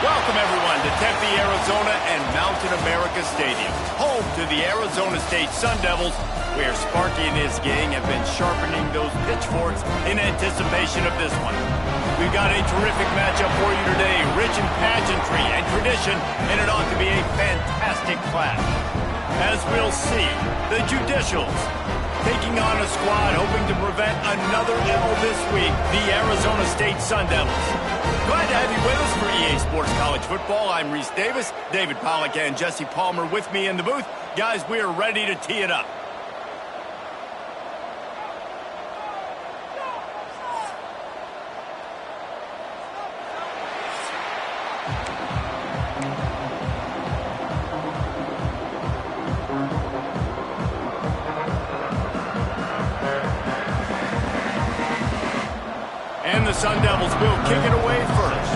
Welcome, everyone, to Tempe, Arizona and Mountain America Stadium, home to the Arizona State Sun Devils, where Sparky and his gang have been sharpening those pitchforks in anticipation of this one. We've got a terrific matchup for you today, rich in pageantry and tradition, and it ought to be a fantastic clash. As we'll see, the Judicials taking on a squad hoping to prevent another L this week, the Arizona State Sun Devils. Glad to have you with us for EA Sports College Football. I'm Reese Davis, David Pollack and Jesse Palmer with me in the booth. Guys, we are ready to tee it up. And the Sun Devils will kick it away first.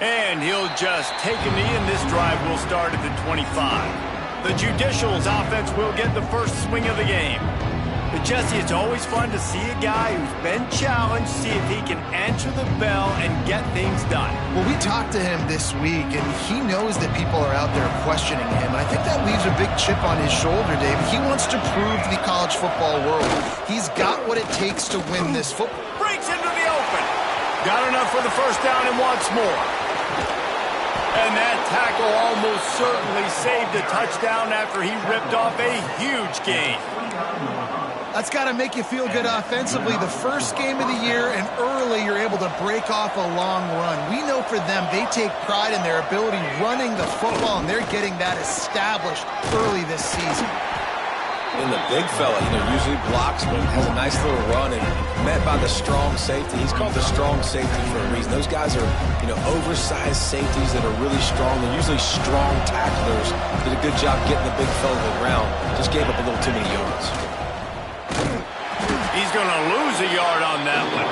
And he'll just take a knee, and this drive will start at the 25. The Judicials offense will get the first swing of the game. But Jesse, it's always fun to see a guy who's been challenged, see if he can answer the bell and get things done. Well, we talked to him this week, and he knows that people are out there questioning him. And I think that leaves a big chip on his shoulder, Dave. He wants to prove to the college football world he's got what it takes to win this football. Breaks into the open. Got enough for the first down and wants more. And that tackle almost certainly saved a touchdown after he ripped off a huge gain. That's got to make you feel good offensively. The first game of the year, and early you're able to break off a long run. We know for them, they take pride in their ability running the football, and they're getting that established early this season. And the big fella, usually blocks, but has a nice little run and met by the strong safety. He's called the strong safety for a reason. Those guys are, oversized safeties that are really strong. They're usually strong tacklers. Did a good job getting the big fella to the ground. Just gave up a little too many yards. He's going to lose a yard on that one.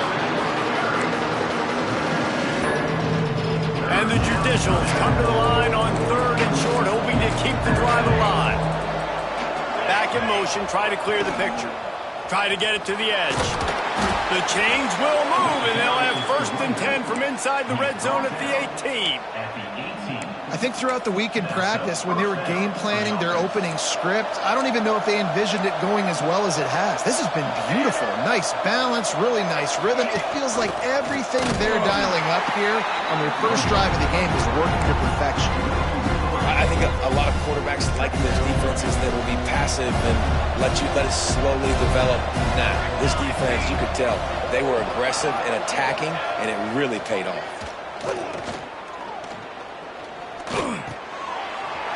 And the Judicials come to the line on 3rd and short, hoping to keep the drive alive. Back in motion, try to clear the picture. Try to get it to the edge. The chains will move, and they'll have 1st and 10 from inside the red zone at the 18. I think throughout the week in practice, when they were game planning their opening script, I don't even know if they envisioned it going as well as it has. This has been beautiful. Nice balance, really nice rhythm. It feels like everything they're dialing up here on their first drive of the game is working to perfection. I think a lot of quarterbacks like those defenses that will be passive and let it slowly develop. Nah, this defense, you could tell, they were aggressive and attacking, and it really paid off.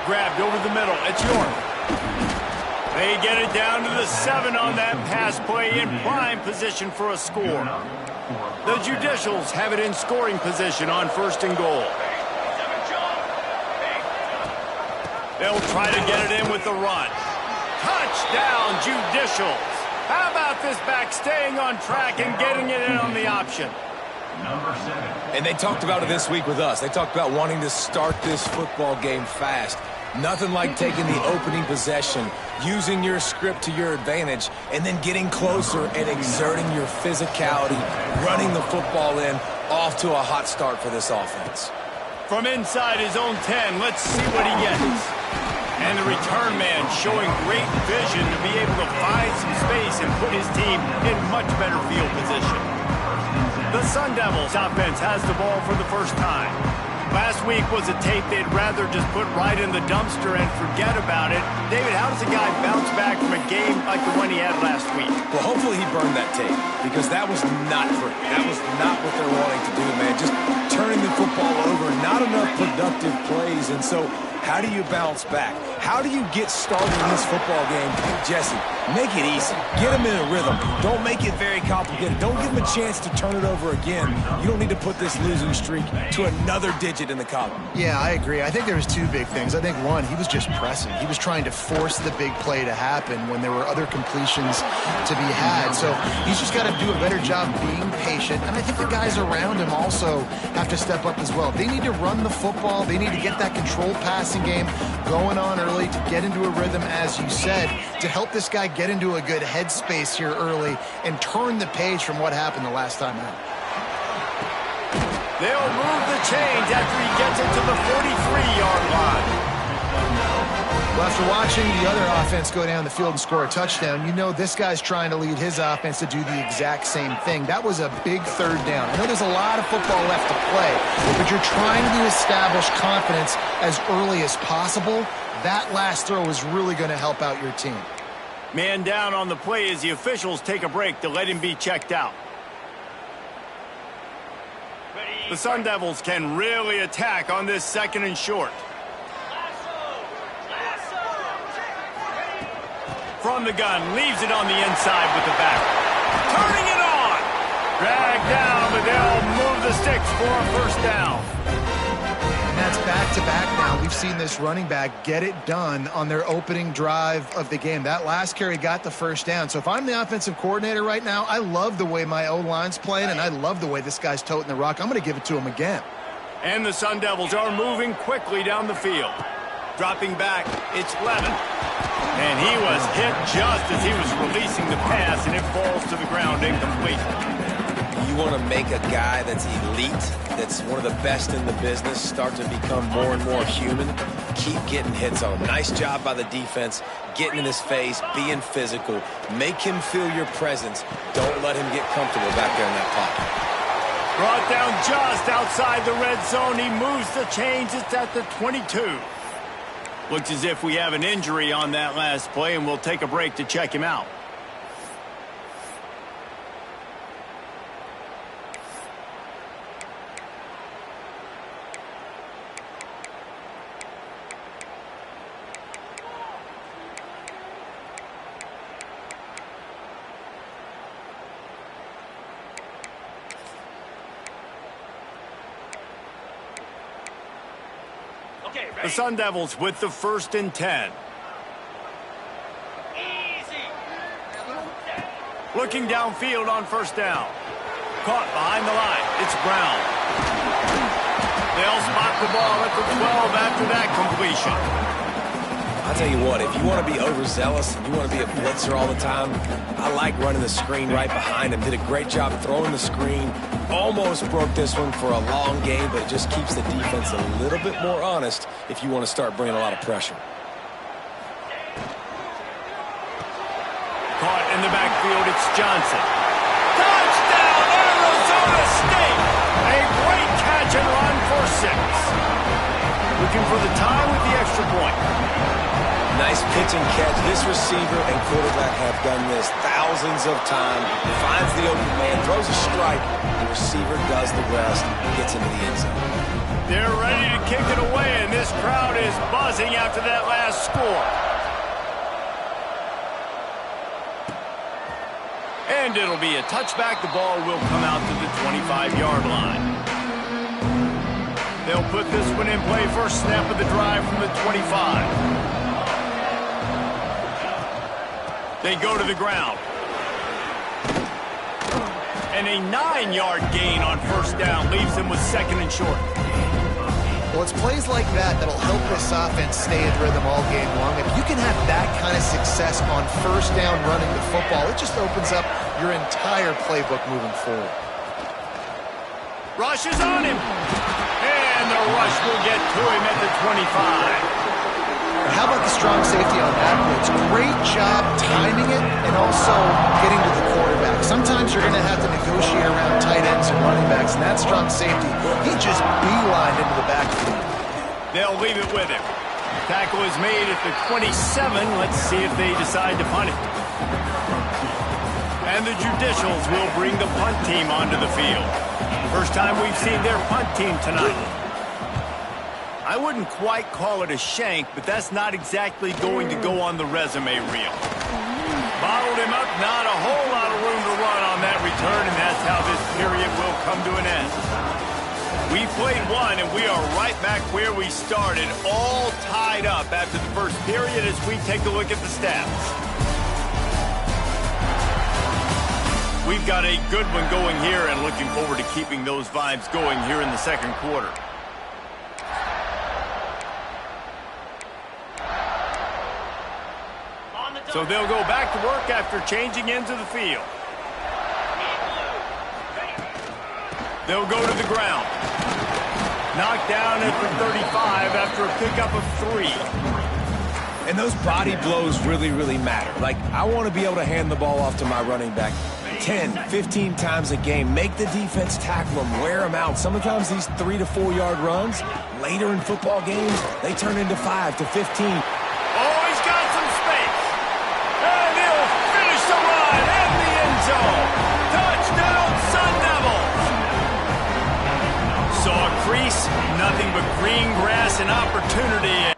Grabbed over the middle. It's York. They get it down to the 7 on that pass play in prime position for a score. The Judicials have it in scoring position on 1st and goal. They'll try to get it in with the run. Touchdown, Judicials. How about this back staying on track and getting it in on the option? And they talked about it this week with us. They talked about wanting to start this football game fast. Nothing like taking the opening possession, using your script to your advantage, and then getting closer and exerting your physicality, running the football in, off to a hot start for this offense. From inside his own 10, let's see what he gets. And the return man showing great vision to be able to find some space and put his team in much better field position. The Sun Devils offense has the ball for the first time. Last week was a tape they'd rather just put right in the dumpster and forget about it. David, how does a guy bounce back from a game like the one he had last week? Well, hopefully he burned that tape, because that was not pretty. That was not what they're wanting to do, man. Just turning the football over, not enough productive plays. And so how do you bounce back? How do you get started in this football game? Jesse, make it easy. Get them in a rhythm. Don't make it very complicated. Don't give them a chance to turn it over again. You don't need to put this losing streak to another digit in the column. Yeah, I agree. I think there was 2 big things. I think, one, he was just pressing. He was trying to force the big play to happen when there were other completions to be had. So he's just got to do a better job being patient. And I think the guys around him also have to step up as well. They need to run the football. They need to get that controlled pass passing game going on early to get into a rhythm, as you said, to help this guy get into a good headspace here early and turn the page from what happened the last time out. They'll move the chains after he gets it to the 43-yard line. Well, after watching the other offense go down the field and score a touchdown, you know this guy's trying to lead his offense to do the exact same thing. That was a big third down. I know there's a lot of football left to play, but you're trying to establish confidence as early as possible. That last throw is really going to help out your team. Man down on the play as the officials take a break to let him be checked out. The Sun Devils can really attack on this 2nd and short. From the gun, leaves it on the inside with the back. Turning it on! Dragged down, but they'll move the sticks for a first down. And that's back-to-back now. We've seen this running back get it done on their opening drive of the game. That last carry got the first down. So if I'm the offensive coordinator right now, I love the way my O-line's playing, and I love the way this guy's toting the rock. I'm going to give it to him again. And the Sun Devils are moving quickly down the field. Dropping back, it's Levin. And he was hit just as he was releasing the pass, and it falls to the ground incomplete. You want to make a guy that's elite, that's one of the best in the business, start to become more and more human. Keep getting hits on him. Nice job by the defense, getting in his face, being physical. Make him feel your presence. Don't let him get comfortable back there in that pocket. Brought down just outside the red zone. He moves the chains. It's at the 22. Looks as if we have an injury on that last play, and we'll take a break to check him out. The Sun Devils with the 1st and 10. Looking downfield on first down. Caught behind the line. It's Brown. They'll spot the ball at the 12 after that completion. I'll tell you what, if you want to be overzealous and you want to be a blitzer all the time, I like running the screen right behind him. Did a great job throwing the screen. Almost broke this one for a long game, but it just keeps the defense a little bit more honest if you want to start bringing a lot of pressure. Caught in the backfield, it's Johnson. Touchdown, Arizona State! A great catch and run for 6. Looking for the tie with the extra point. Nice pitch and catch. This receiver and quarterback have done this thousands of times. Finds the open man, throws a strike. The receiver does the rest, gets into the end zone. They're ready to kick it away, and this crowd is buzzing after that last score. And it'll be a touchback. The ball will come out to the 25-yard line. They'll put this one in play first snap of the drive from the 25. They go to the ground. And a 9-yard gain on first down leaves them with 2nd and short. Well, it's plays like that that'll help this offense stay in rhythm all game long. If you can have that kind of success on first down running the football, it just opens up your entire playbook moving forward. Rush is on him. And the rush will get to him at the 25. How about the strong safety on that blitz? Great job timing it and also getting to the quarterback. Sometimes you're going to have to negotiate around tight ends and running backs, and that strong safety, he just beelined into the backfield. They'll leave it with him. Tackle is made at the 27. Let's see if they decide to punt it. And the Judicials will bring the punt team onto the field. First time we've seen their punt team tonight. I wouldn't quite call it a shank, but that's not exactly going to go on the resume reel. Bottled him up, not a whole lot of room to run on that return, and that's how this period will come to an end. We played one, and we are right back where we started, all tied up after the first period as we take a look at the stats. We've got a good one going here and looking forward to keeping those vibes going here in the second quarter. So they'll go back to work after changing into the field. They'll go to the ground. Knocked down at the 35 after a pickup of 3. And those body blows really, really matter. Like, I want to be able to hand the ball off to my running back 10, 15 times a game. Make the defense tackle them, wear them out. Sometimes these 3 to 4 yard runs, later in football games, they turn into 5 to 15. Oh, he's got some space. And he'll finish the run in the end zone. Touchdown, Sun Devils. Saw a crease, nothing but green grass and opportunity.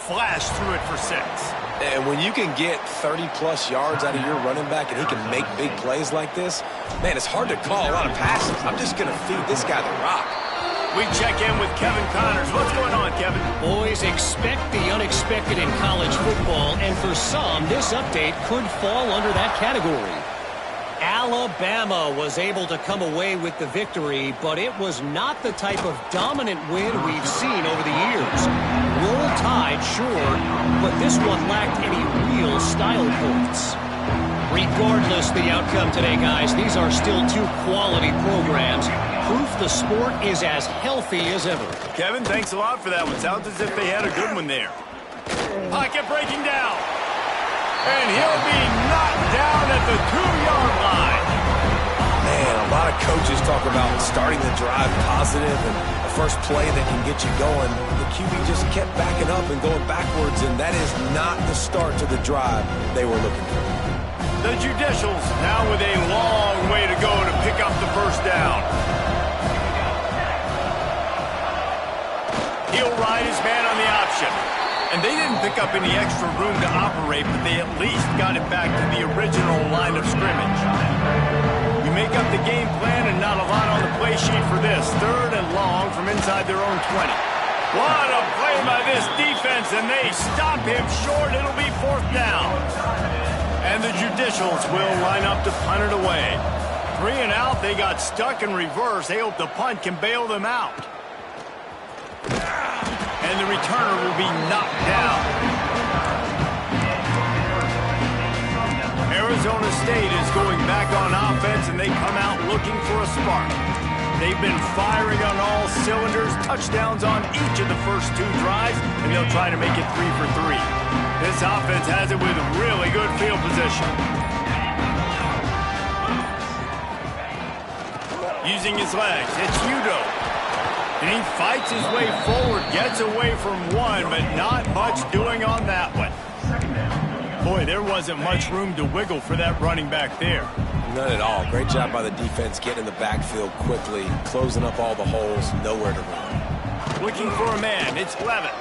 Flash through it for 6. And when you can get 30-plus yards out of your running back and he can make big plays like this, man, it's hard to call a lot of passes. I'm just going to feed this guy the rock. We check in with Kevin Connors. What's going on, Kevin? Boys, expect the unexpected in college football, and for some, this update could fall under that category. Alabama was able to come away with the victory, but it was not the type of dominant win we've seen over the years. Roll Tide, sure, but this one lacked any real style points. Regardless the outcome today, guys, these are still 2 quality programs. Proof the sport is as healthy as ever. Kevin, thanks a lot for that one. Sounds as if they had a good one there. Pocket breaking down. And he'll be knocked down at the 2-yard line. Man, a lot of coaches talk about starting the drive positive and the first play that can get you going. The QB just kept backing up and going backwards, and that is not the start to the drive they were looking for. The Judicials now with a long way to go to pick up the first down. He'll ride his man on the option. And they didn't pick up any extra room to operate, but they at least got it back to the original line of scrimmage. We make up the game plan and not a lot on the play sheet for this. 3rd and long from inside their own 20. What a play by this defense, and they stop him short. It'll be 4th down. And the Judicials will line up to punt it away. 3 and out, they got stuck in reverse. They hope the punt can bail them out. And the returner will be knocked down. Arizona State is going back on offense, and they come out looking for a spark. They've been firing on all cylinders, touchdowns on each of the first 2 drives, and they'll try to make it 3 for 3. This offense has it with really good field position. Using his legs, it's Udo. And he fights his way forward, gets away from one, but not much doing on that one. Boy, there wasn't much room to wiggle for that running back there. None at all. Great job by the defense getting in the backfield quickly, closing up all the holes, nowhere to run. Looking for a man, it's Levitt.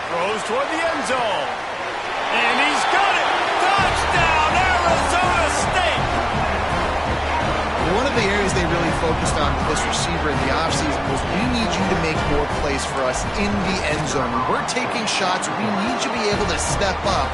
Throws toward the end zone. And he's got it! Touchdown, Arizona State! One of the areas they really focused on with this receiver in the offseason was we need you to make more plays for us in the end zone. When we're taking shots, we need you to be able to step up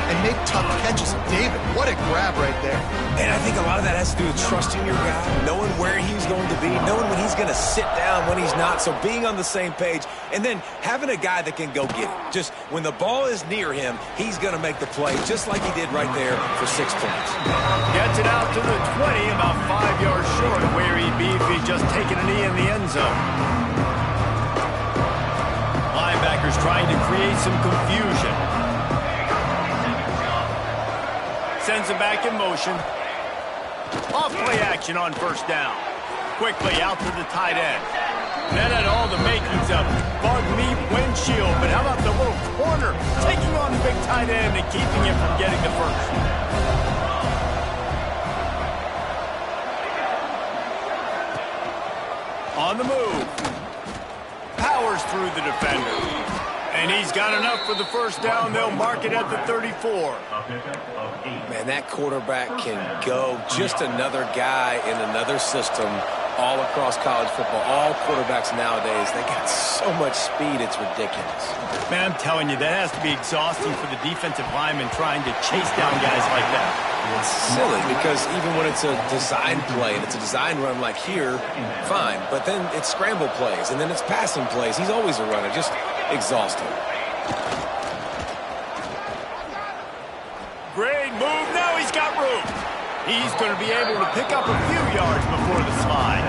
and make tough catches. David, what a grab right there. And I think a lot of that has to do with trusting your guy, knowing where he's going to be, knowing when he's going to sit down, when he's not, so being on the same page, and then having a guy that can go get it. Just when the ball is near him, he's going to make the play, just like he did right there for 6 points. Gets it out to the 20, about 5 yards short of where he'd be if he'd just taken a knee in the end zone. Linebackers trying to create some confusion. Sends him back in motion. Off play action on 1st down. Quickly out to the tight end. That had all the makings of bug meat windshield, but how about the little corner taking on the big tight end and keeping him from getting the first? On the move. Powers through the defender. And he's got enough for the first down. They'll mark it at the 34. Man, that quarterback can go. Just another guy in another system all across college football. All quarterbacks nowadays, they got so much speed, it's ridiculous. Man, I'm telling you, that has to be exhausting for the defensive lineman trying to chase down guys like that. It's silly because even when it's a design play and it's a design run like here, fine. But then it's scramble plays and then it's passing plays. He's always a runner, just exhausting. Great move. Now he's got room. He's going to be able to pick up a few yards before the slide.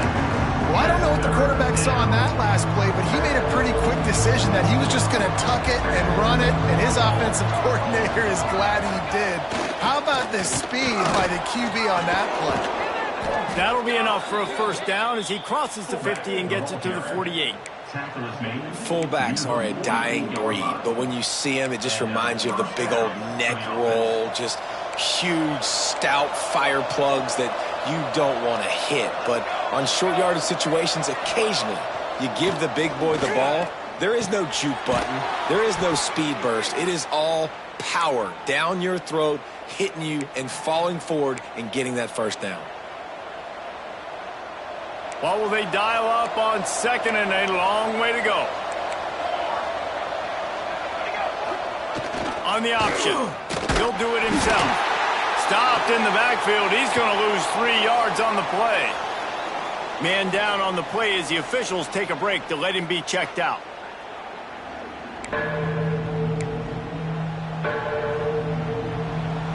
Well, I don't know what the quarterback saw on that last play, but he made a pretty quick decision that he was just going to tuck it and run it, and his offensive coordinator is glad he did. How about the speed by the QB on that play? That'll be enough for a first down as he crosses the 50 and gets it to the 48. Fullbacks are a dying breed, but when you see them, it just reminds you of the big old neck roll, just huge, stout fire plugs that you don't want to hit. But on short yardage situations, occasionally, you give the big boy the ball. There is no juke button. There is no speed burst. It is all power down your throat, hitting you and falling forward and getting that first down. What will they dial up on second and a long way to go? On the option. He'll do it himself. Stopped in the backfield. He's going to lose 3 yards on the play. Man down on the play as the officials take a break to let him be checked out.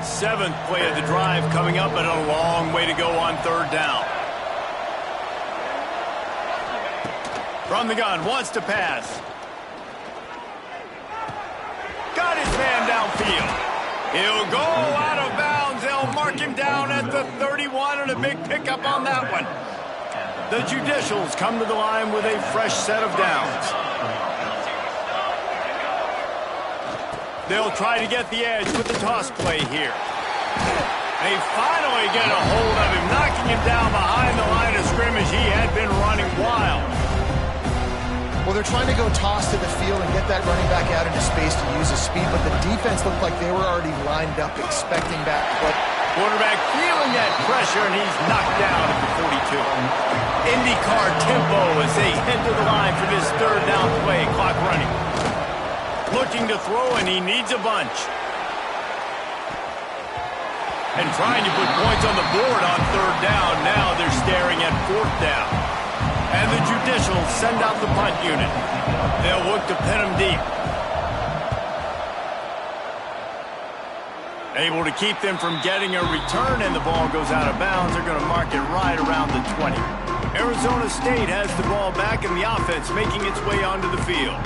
Seventh play of the drive coming up, and a long way to go on third down. From the gun, wants to pass. Got his man downfield. He'll go out of bounds. They'll mark him down at the 31, and a big pickup on that one. The Judicials come to the line with a fresh set of downs. They'll try to get the edge with the toss play here. They finally get a hold of him, knocking him down behind the line of scrimmage. He had been running wild. Well, they're trying to go toss to the field and get that running back out into space to use his speed, but the defense looked like they were already lined up expecting that play. Quarterback feeling that pressure, and he's knocked down at the 42. IndyCar tempo as they head to the line for this third down play. Clock running. Looking to throw, and he needs a bunch. And trying to put points on the board on third down. Now they're staring at fourth down. And the Judicials send out the punt unit. They'll look to pin him deep. Able to keep them from getting a return, and the ball goes out of bounds. They're going to mark it right around the 20. Arizona State has the ball back, and the offense making its way onto the field.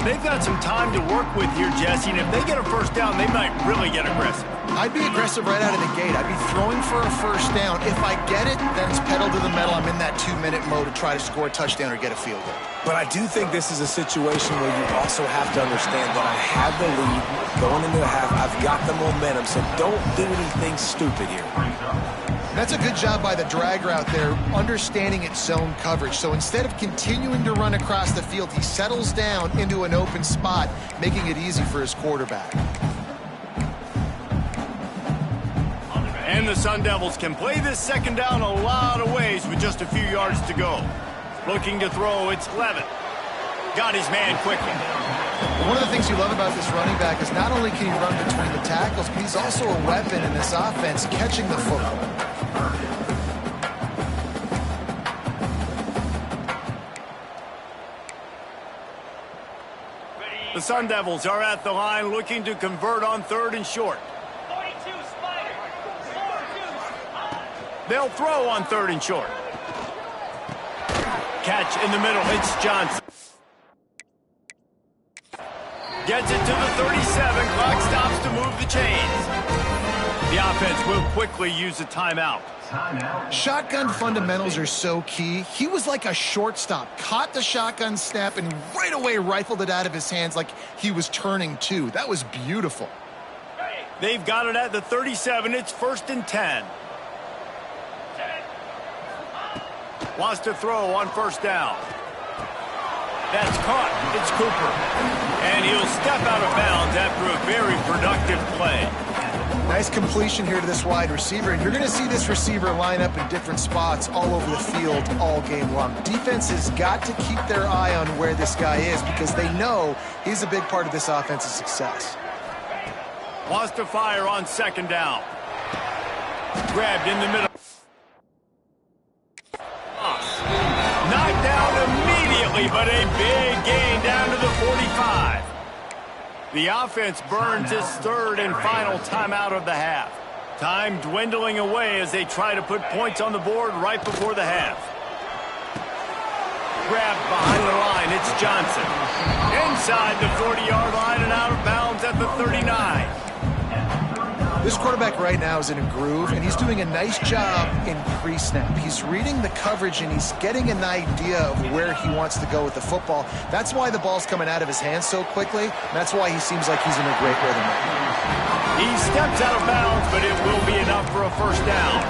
They've got some time to work with here, Jesse, and if they get a first down, they might really get aggressive. I'd be aggressive right out of the gate. I'd be throwing for a first down. If I get it, then it's pedal to the metal. I'm in that 2-minute mode to try to score a touchdown or get a field goal. But I do think this is a situation where you also have to understand that I have the lead going into the half. I've got the momentum, so don't do anything stupid here. That's a good job by the drag route there, understanding its zone coverage. So instead of continuing to run across the field, he settles down into an open spot, making it easy for his quarterback. And the Sun Devils can play this second down a lot of ways with just a few yards to go. Looking to throw, it's Levin. Got his man quickly. One of the things you love about this running back is not only can he run between the tackles, but he's also a weapon in this offense, catching the football. The Sun Devils are at the line looking to convert on third and short. They'll throw on third and short. Catch in the middle. It's Johnson. Gets it to the 37. Clock stops to move the chains. The offense will quickly use a timeout. Shotgun fundamentals are so key. He was like a shortstop. Caught the shotgun snap and right away rifled it out of his hands like he was turning two. That was beautiful. They've got it at the 37. It's 1st and 10. Wants to throw on first down. That's caught. It's Cooper. And he'll step out of bounds after a very productive play. Nice completion here to this wide receiver. And you're going to see this receiver line up in different spots all over the field all game long. Defense has got to keep their eye on where this guy is because they know he's a big part of this offense's success. Wants to fire on second down. Grabbed in the middle. Knocked down immediately, but a big gain down to the 45. The offense burns its third and final timeout of the half. Time dwindling away as they try to put points on the board right before the half. Grabbed behind the line, it's Johnson. Inside the 40-yard line and out of bounds at the 39. This quarterback right now is in a groove, and he's doing a nice job in pre-snap. He's reading the coverage, and he's getting an idea of where he wants to go with the football. That's why the ball's coming out of his hands so quickly. That's why he seems like he's in a great rhythm right now. He steps out of bounds, but it will be enough for a first down.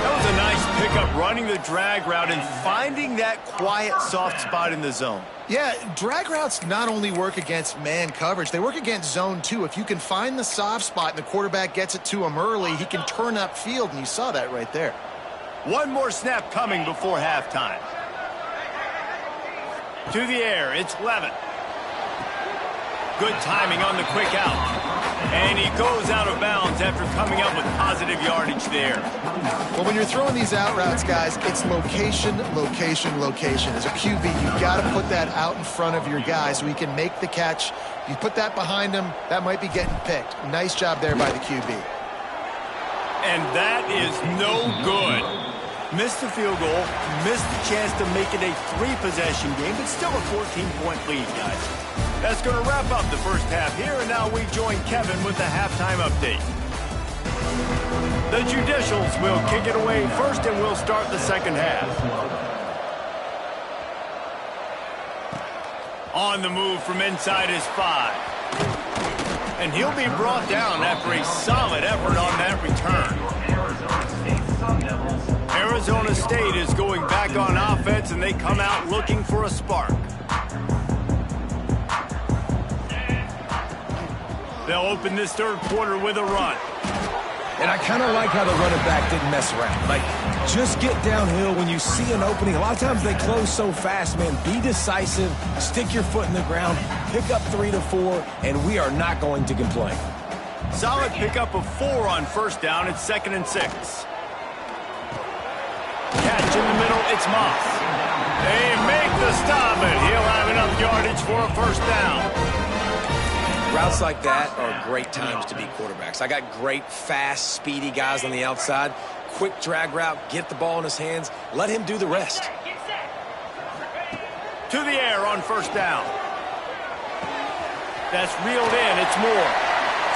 That was a nice pickup, running the drag route and finding that quiet, soft spot in the zone. Yeah, drag routes not only work against man coverage, they work against zone too. If you can find the soft spot and the quarterback gets it to him early, he can turn upfield, and you saw that right there. One more snap coming before halftime. To the air, it's Levin. Good timing on the quick out. And he goes out of bounds after coming up with positive yardage there. Well, when you're throwing these out routes, guys, it's location, location, location. As a QB, you've got to put that out in front of your guy so he can make the catch. You put that behind him, that might be getting picked. Nice job there by the QB. And that is no good. Missed the field goal, missed the chance to make it a 3-possession game, but still a 14-point lead, guys. That's going to wrap up the first half here, and now we join Kevin with the halftime update. The Judicials will kick it away first, and we'll start the second half. On the move from inside is 5. And he'll be brought down after a solid effort on that return. Arizona State is going back on offense, and they come out looking for a spark. They'll open this third quarter with a run. And I kind of like how the running back didn't mess around. Like, just get downhill when you see an opening. A lot of times they close so fast, man. Be decisive, stick your foot in the ground, pick up 3 to 4, and we are not going to complain. Solid pickup of 4 on first down. It's 2nd and 6. Catch in the middle, it's Moss. They make the stop, and he'll have enough yardage for a first down. Routes like that are great times to be quarterbacks. I got great, fast, speedy guys on the outside. Quick drag route, get the ball in his hands, let him do the rest. To the air on first down. That's reeled in, it's Moore.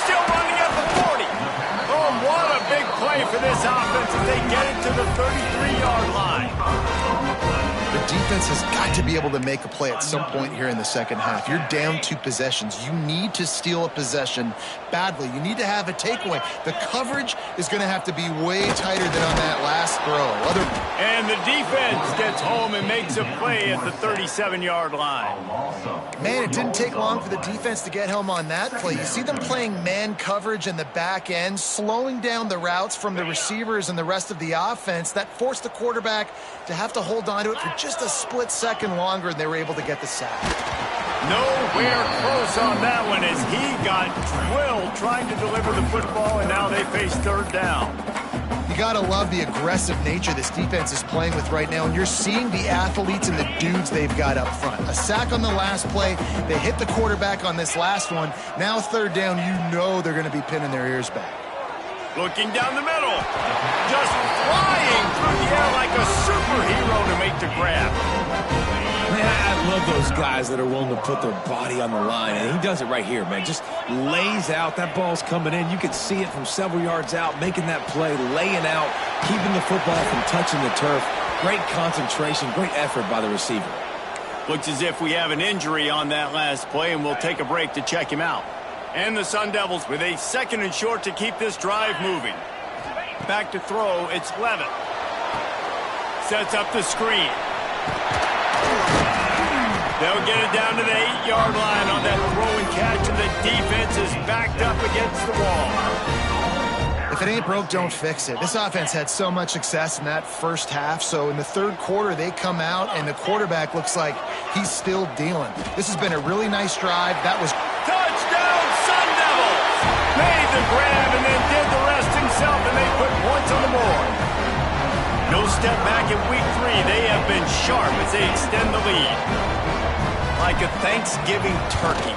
Still running at the 40. Oh, what a big play for this offense as they get it to the 33-yard line. The defense has got to be able to make a play at some point here in the second half. You're down 2 possessions. You need to steal a possession badly. You need to have a takeaway. The coverage is going to have to be way tighter than on that last throw. And the defense gets home and makes a play at the 37-yard line. Man, it didn't take long for the defense to get home on that play. You see them playing man coverage in the back end, slowing down the routes from the receivers and the rest of the offense. That forced the quarterback to have to hold on to it for just a split second longer, and they were able to get the sack. Nowhere close on that one as he got drilled trying to deliver the football, and now they face third down. You got to love the aggressive nature this defense is playing with right now, and you're seeing the athletes and the dudes they've got up front. A sack on the last play. They hit the quarterback on this last one. Now third down, you know they're going to be pinning their ears back. Looking down the middle. Just flying through the air like a superhero to make the grab. Man, I love those guys that are willing to put their body on the line, and he does it right here, man. Just lays out. That ball's coming in. You can see it from several yards out, making that play, laying out, keeping the football from touching the turf. Great concentration, great effort by the receiver. Looks as if we have an injury on that last play, and we'll take a break to check him out. And the Sun Devils with a 2nd and short to keep this drive moving. Back to throw, it's Levin. Sets up the screen. They'll get it down to the 8-yard line on that throw and catch, and the defense is backed up against the wall. If it ain't broke, don't fix it. This offense had so much success in that first half, so in the third quarter, they come out, and the quarterback looks like he's still dealing. This has been a really nice drive. That was... Touchdown, Sun Devils! Made the grab and then did the rest himself, and they put points on the board. No step back in week 3. They have been sharp as they extend the lead. Like a Thanksgiving turkey.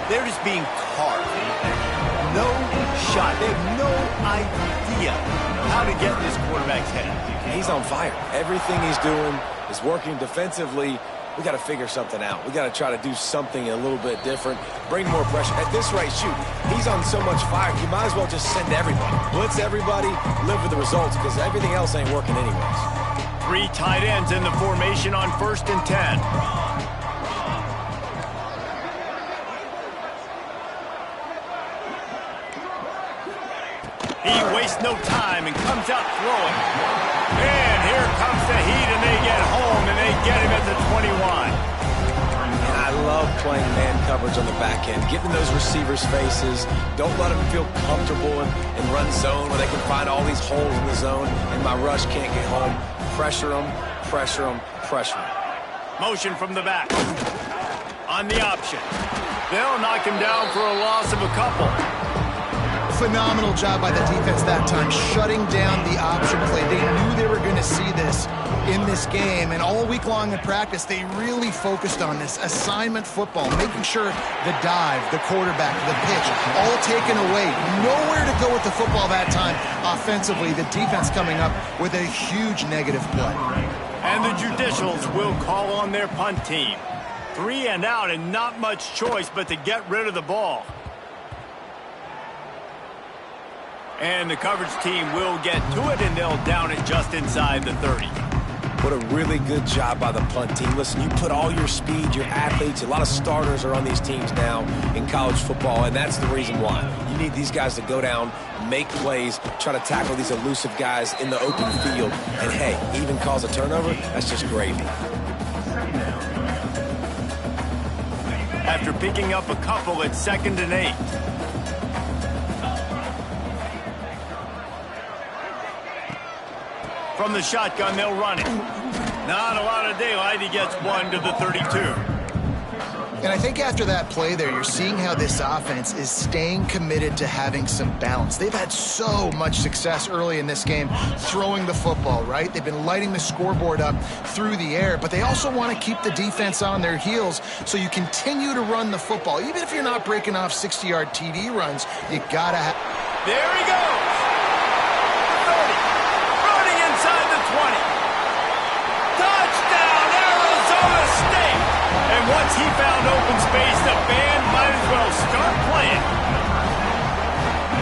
They're just being carved. No shot. They have no idea how to get in this quarterback's head. He's on fire. Everything he's doing is working defensively. We got to figure something out. We got to try to do something a little bit different, bring more pressure. At this rate, shoot, he's on so much fire, you might as well just send everybody. Blitz everybody, live with the results, because everything else ain't working anyways. 3 tight ends in the formation on 1st and 10. He wastes no time and comes out throwing. And here comes the heat, and they get home, and they get him at the 21. And I love playing man coverage on the back end, getting those receivers' faces. Don't let them feel comfortable in run zone where they can find all these holes in the zone, and my rush can't get home. Pressure them, pressure them, pressure them. Motion from the back. On the option. They'll knock him down for a loss of a couple. Phenomenal job by the defense that time, shutting down the option play. They knew they were going to see this in this game, and all week long in practice, they really focused on this assignment football, making sure the dive, the quarterback, the pitch, all taken away. Nowhere to go with the football that time. Offensively, the defense coming up with a huge negative play. And the Judicials will call on their punt team. 3 and out, and not much choice but to get rid of the ball. And the coverage team will get to it, and they'll down it just inside the 30. What a really good job by the punt team. Listen, you put all your speed, your athletes, a lot of starters are on these teams now in college football, and that's the reason why. You need these guys to go down, make plays, try to tackle these elusive guys in the open field, and hey, even cause a turnover, that's just gravy. After picking up a couple, it's 2nd and 8. From the shotgun, they'll run it. Not a lot of daylight. He gets 1 to the 32. And I think after that play there, you're seeing how this offense is staying committed to having some balance. They've had so much success early in this game throwing the football, right? They've been lighting the scoreboard up through the air, but they also want to keep the defense on their heels, so you continue to run the football. Even if you're not breaking off 60-yard TD runs, you got to have... There he goes. 20. Touchdown, Arizona State! And once he found open space, the band might as well start playing.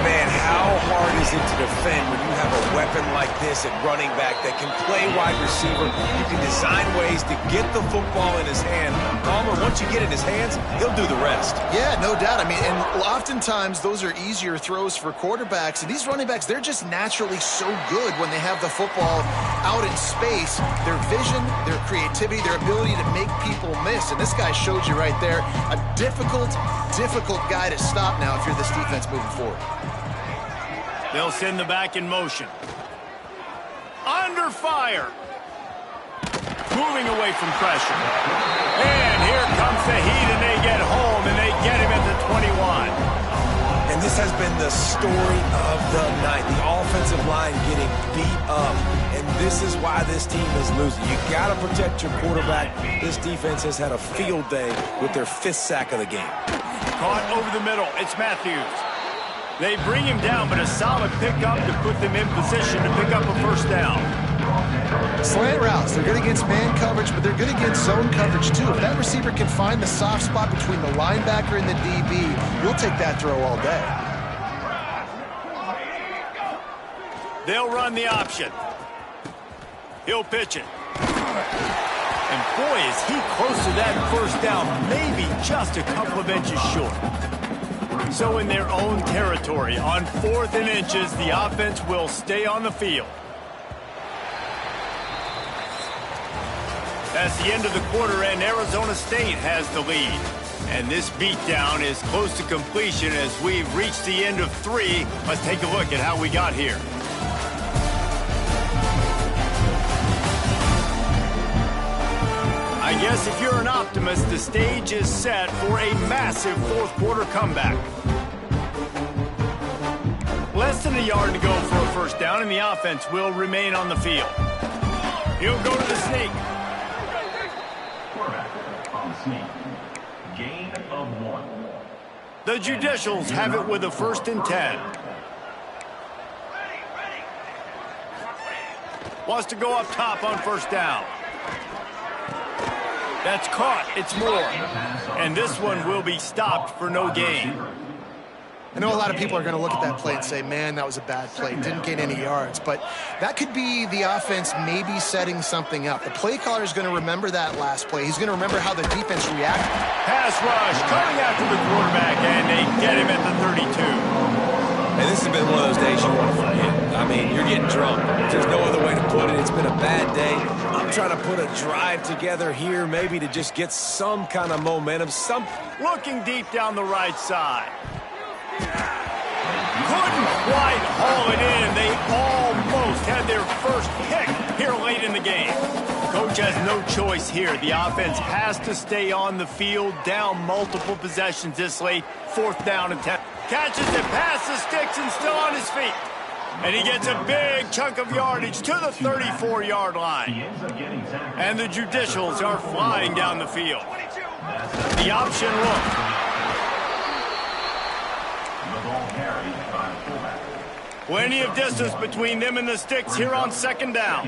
Man, how hard is it to defend when you have a weapon like this at running back that can play wide receiver? You can design ways to get the football in his hand. Palmer, once you get it in his hands, he'll do the rest. Yeah, no doubt. I mean, and oftentimes those are easier throws for quarterbacks. And these running backs, they're just naturally so good when they have the football out in space. Their vision, their creativity, their ability to make people miss. And this guy showed you right there, a difficult guy to stop now if you're this defense moving forward. They'll send the back in motion. Under fire. Moving away from pressure. And here comes the heat, and they get home, and they get him at the 21. And this has been the story of the night. The offensive line getting beat up. And this is why this team is losing. You got to protect your quarterback. This defense has had a field day with their 5th sack of the game. Caught over the middle. It's Matthews. They bring him down, but a solid pickup to put them in position to pick up a 1st down. Slant routes, they're good against man coverage, but they're good against zone coverage too. If that receiver can find the soft spot between the linebacker and the DB, you'll take that throw all day. They'll run the option. He'll pitch it. And boy, is he close to that 1st down, maybe just a couple of inches short. So in their own territory, on 4th and inches, the offense will stay on the field. That's the end of the quarter, and Arizona State has the lead. And this beatdown is close to completion as we've reached the end of 3. Let's take a look at how we got here. I guess if you're an optimist, the stage is set for a massive 4th quarter comeback. Less than a yard to go for a 1st down, and the offense will remain on the field. He'll go to the sneak. Quarterback on the sneak. Gain of 1. The Judicials have it with a 1st and 10. Wants to go up top on 1st down. That's caught. It's Moore. And this one will be stopped for no gain. I know a lot of people are going to look at that play and say, man, that was a bad play. Didn't gain any yards. But that could be the offense maybe setting something up. The play caller is going to remember that last play. He's going to remember how the defense reacted. Pass rush coming after the quarterback, and they get him at the 32. And this has been one of those days you want to forget. I mean, you're getting drunk. There's no other way to put it. It's been a bad day. I'm trying to put a drive together here maybe to just get some kind of momentum. Looking deep down the right side. Couldn't quite haul it in. They almost had their first pick here late in the game. Coach has no choice here. The offense has to stay on the field, down multiple possessions this late. 4th down and 10. Catches it past the sticks and still on his feet. And he gets a big chunk of yardage to the 34-yard line. And the Judicials are flying down the field. The option look. Plenty of distance between them and the sticks here on 2nd down.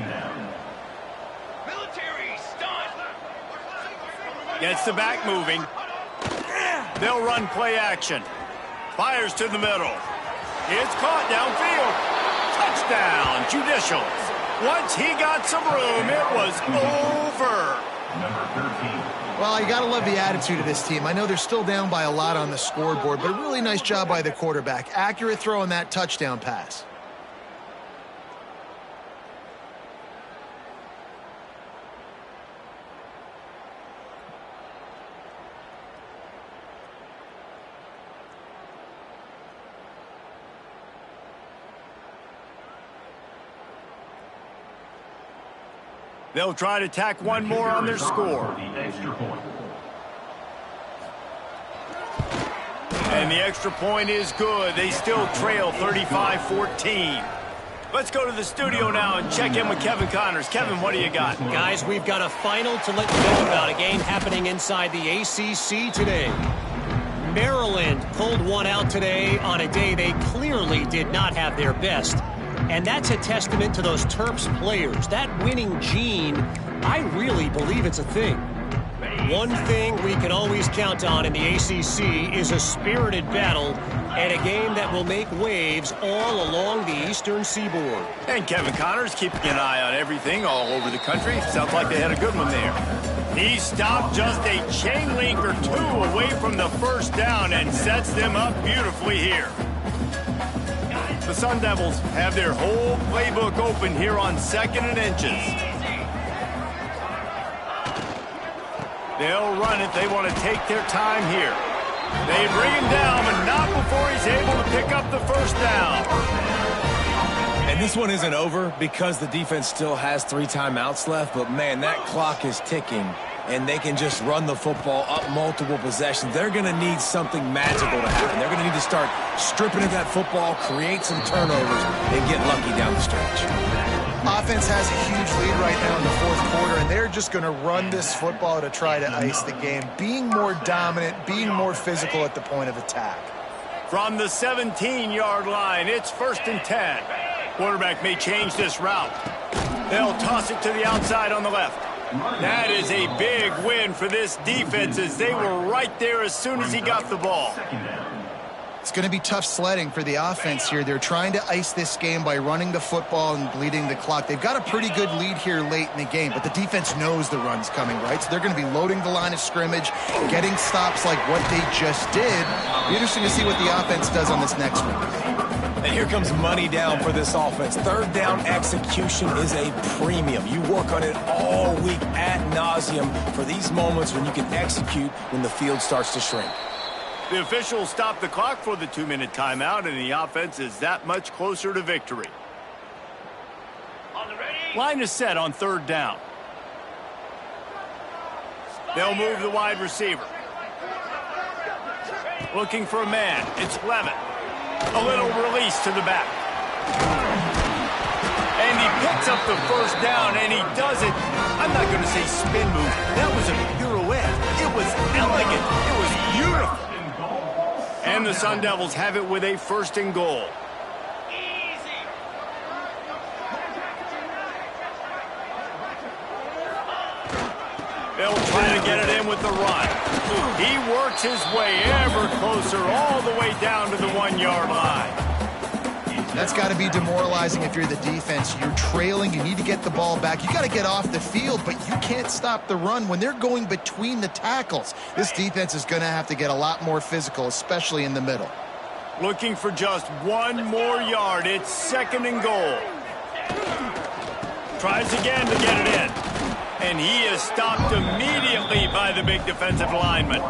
Gets the back moving. They'll run play action. Fires to the middle. It's caught downfield. Touchdown, Judicials. Once he got some room, it was over. Well, you got to love the attitude of this team. I know they're still down by a lot on the scoreboard, but a really nice job by the quarterback. Accurate throw on that touchdown pass. They'll try to tack one more on their score. And the extra point is good. They still trail 35-14. Let's go to the studio now and check in with Kevin Connors. Kevin, what do you got? Guys, we've got a final to let you know about, a game happening inside the ACC today. Maryland pulled one out today on a day they clearly did not have their best. And that's a testament to those Terps players. That winning gene, I really believe it's a thing. One thing we can always count on in the ACC is a spirited battle and a game that will make waves all along the Eastern Seaboard. And Kevin Connors keeping an eye on everything all over the country. Sounds like they had a good one there. He stopped just a chain link or two away from the 1st down and sets them up beautifully here. The Sun Devils have their whole playbook open here on 2nd and inches. They'll run it. They want to take their time here. They bring him down, but not before he's able to pick up the 1st down. And this one isn't over because the defense still has 3 timeouts left, but man, that clock is ticking, and they can just run the football up multiple possessions. They're going to need something magical to happen. They're going to need to start stripping at that football, create some turnovers, and get lucky down the stretch. Offense has a huge lead right now in the 4th quarter, and they're just going to run this football to try to ice the game, being more dominant, being more physical at the point of attack. From the 17-yard line, it's 1st and 10. Quarterback may change this route. They'll toss it to the outside on the left. That is a big win for this defense, as they were right there as soon as he got the ball. It's going to be tough sledding for the offense here. They're trying to ice this game by running the football and bleeding the clock. They've got a pretty good lead here late in the game, but the defense knows the run's coming, right? So they're going to be loading the line of scrimmage, getting stops like what they just did. Be interesting to see what the offense does on this next one. And here comes money down for this offense. 3rd down execution is a premium. You work on it all week ad nauseum for these moments when you can execute when the field starts to shrink. The officials stop the clock for the 2-minute timeout, and the offense is that much closer to victory. Line is set on 3rd down. They'll move the wide receiver. Looking for a man. It's Levitt. A little release to the back. And he picks up the 1st down, and he does it. I'm not going to say spin move. That was a pirouette. It was elegant. It was beautiful. And the Sun Devils have it with a 1st and goal. They'll try to get it in with the run. He works his way ever closer all the way down to the 1-yard line. That's got to be demoralizing if you're the defense. You're trailing. You need to get the ball back. You got to get off the field, but you can't stop the run when they're going between the tackles. This defense is going to have to get a lot more physical, especially in the middle. Looking for just 1 more yard. It's 2nd and goal. Tries again to get it in. And he is stopped immediately by the big defensive lineman.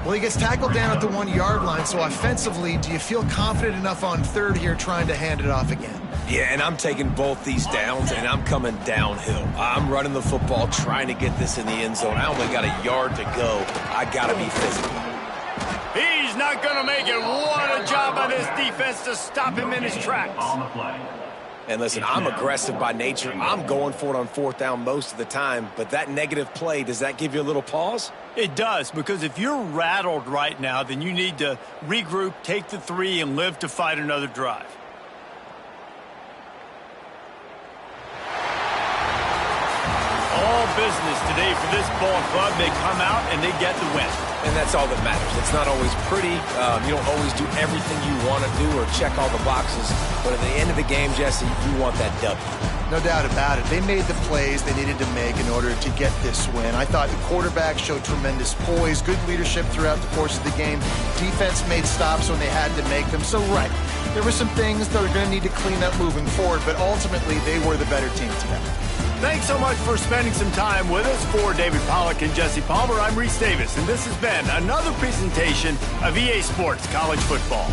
Well, he gets tackled down at the 1-yard line, so offensively, do you feel confident enough on 3rd here trying to hand it off again? Yeah, and I'm taking both these downs, and I'm coming downhill. I'm running the football, trying to get this in the end zone. I only got a yard to go. I got to be physical. He's not going to make it. What a job by this defense to stop him in his tracks. And listen, I'm aggressive by nature. I'm going for it on 4th down most of the time. But that negative play, does that give you a little pause? It does, because if you're rattled right now, then you need to regroup, take the 3, and live to fight another drive. All business today for this ball club. They come out and they get the win. And that's all that matters. It's not always pretty. You don't always do everything you want to do or check all the boxes. But at the end of the game, Jesse, you want that W. No doubt about it. They made the plays they needed to make in order to get this win. I thought the quarterback showed tremendous poise, good leadership throughout the course of the game. Defense made stops when they had to make them. So, right, there were some things that are going to need to clean up moving forward, but ultimately they were the better team today. Thanks so much for spending some time with us. For David Pollack and Jesse Palmer, I'm Reese Davis, and this has been another presentation of EA Sports College Football.